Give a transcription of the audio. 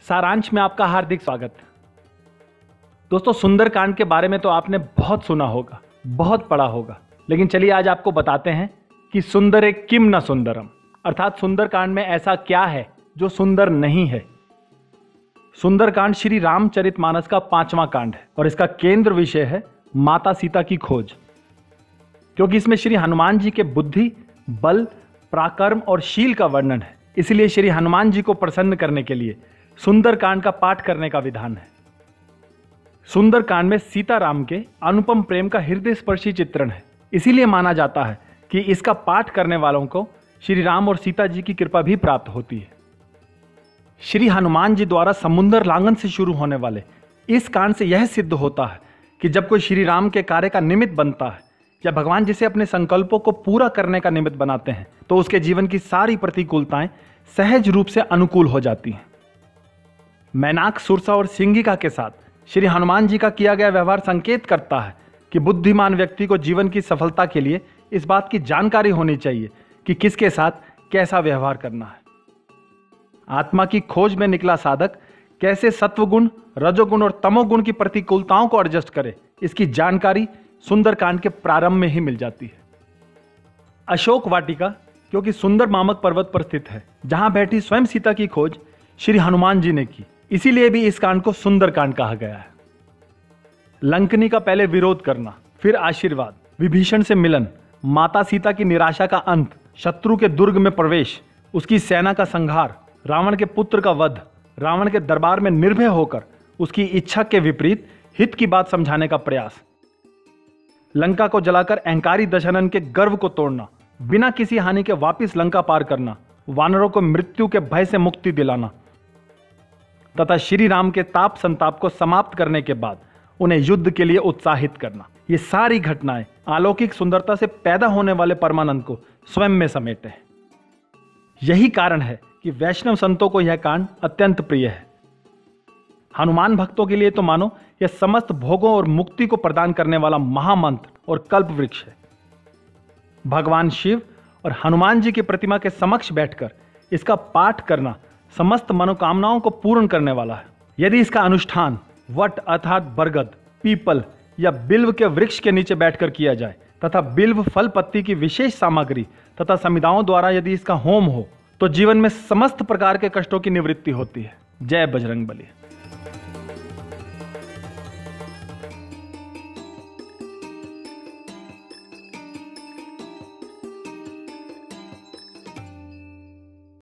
सारांश में आपका हार्दिक स्वागत। दोस्तों, सुंदरकांड के बारे में तो आपने बहुत सुना होगा, बहुत पढ़ा होगा, लेकिन चलिए आज आपको बताते हैं कि सुंदरे किम न सुंदरम, अर्थात सुंदरकांड में ऐसा क्या है जो सुंदर नहीं है। सुंदरकांड श्री रामचरितमानस का 5वां कांड है और इसका केंद्र विषय है माता सीता की खोज। क्योंकि इसमें श्री हनुमान जी के बुद्धि, बल, पराक्रम और शील का वर्णन है, इसलिए श्री हनुमान जी को प्रसन्न करने के लिए सुंदरकांड का पाठ करने का विधान है। सुंदरकांड में सीता राम के अनुपम प्रेम का हृदय स्पर्शी चित्रण है, इसीलिए माना जाता है कि इसका पाठ करने वालों को श्री राम और सीता जी की कृपा भी प्राप्त होती है। श्री हनुमान जी द्वारा समुद्र लांघन से शुरू होने वाले इस कांड से यह सिद्ध होता है कि जब कोई श्री राम के कार्य का निमित्त बनता है या भगवान जिसे अपने संकल्पों को पूरा करने का निमित्त बनाते हैं तो उसके जीवन की सारी प्रतिकूलताएं सहज रूप से अनुकूल हो जाती हैं। मैनाक, सुरसा और सिंगिका के साथ श्री हनुमान जी का किया गया व्यवहार संकेत करता है कि बुद्धिमान व्यक्ति को जीवन की सफलता के लिए इस बात की जानकारी होनी चाहिए कि किसके साथ कैसा व्यवहार करना है। आत्मा की खोज में निकला साधक कैसे सत्वगुण, रजोगुण और तमोगुण की प्रतिकूलताओं को एडजस्ट करे, इसकी जानकारी सुंदरकांड के प्रारंभ में ही मिल जाती है। अशोक वाटिका क्योंकि सुंदर मामक पर्वत पर स्थित है, जहां बैठी स्वयं सीता की खोज श्री हनुमान जी ने की, इसीलिए भी इस कांड को सुंदरकांड कहा गया है। लंकनी का पहले विरोध करना, फिर आशीर्वाद, विभीषण से मिलन, माता सीता की निराशा का अंत, शत्रु के दुर्ग में प्रवेश, उसकी सेना का संहार, रावण के पुत्र का वध, रावण के दरबार में निर्भय होकर उसकी इच्छा के विपरीत हित की बात समझाने का प्रयास, लंका को जलाकर अहंकारी दशरथ के गर्व को तोड़ना, बिना किसी हानि के वापिस लंका पार करना, वानरों को मृत्यु के भय से मुक्ति दिलाना तथा श्री राम के ताप संताप को समाप्त करने के बाद उन्हें युद्ध के लिए उत्साहित करना, ये सारी घटनाएं अलौकिक सुंदरता से पैदा होने वाले परमानंद को स्वयं में समेटे हैं। यही कारण है कि वैष्णव संतों को यह कांड अत्यंत प्रिय है। हनुमान भक्तों के लिए तो मानो यह समस्त भोगों और मुक्ति को प्रदान करने वाला महामंत्र और कल्प वृक्ष है। भगवान शिव और हनुमान जी की प्रतिमा के समक्ष बैठकर इसका पाठ करना समस्त मनोकामनाओं को पूर्ण करने वाला है। यदि इसका अनुष्ठान वट अर्थात बरगद, पीपल या बिल्व के वृक्ष के नीचे बैठकर किया जाए तथा बिल्व फल पत्ती की विशेष सामग्री तथा समिदाओं द्वारा यदि इसका होम हो तो जीवन में समस्त प्रकार के कष्टों की निवृत्ति होती है। जय बजरंगबली।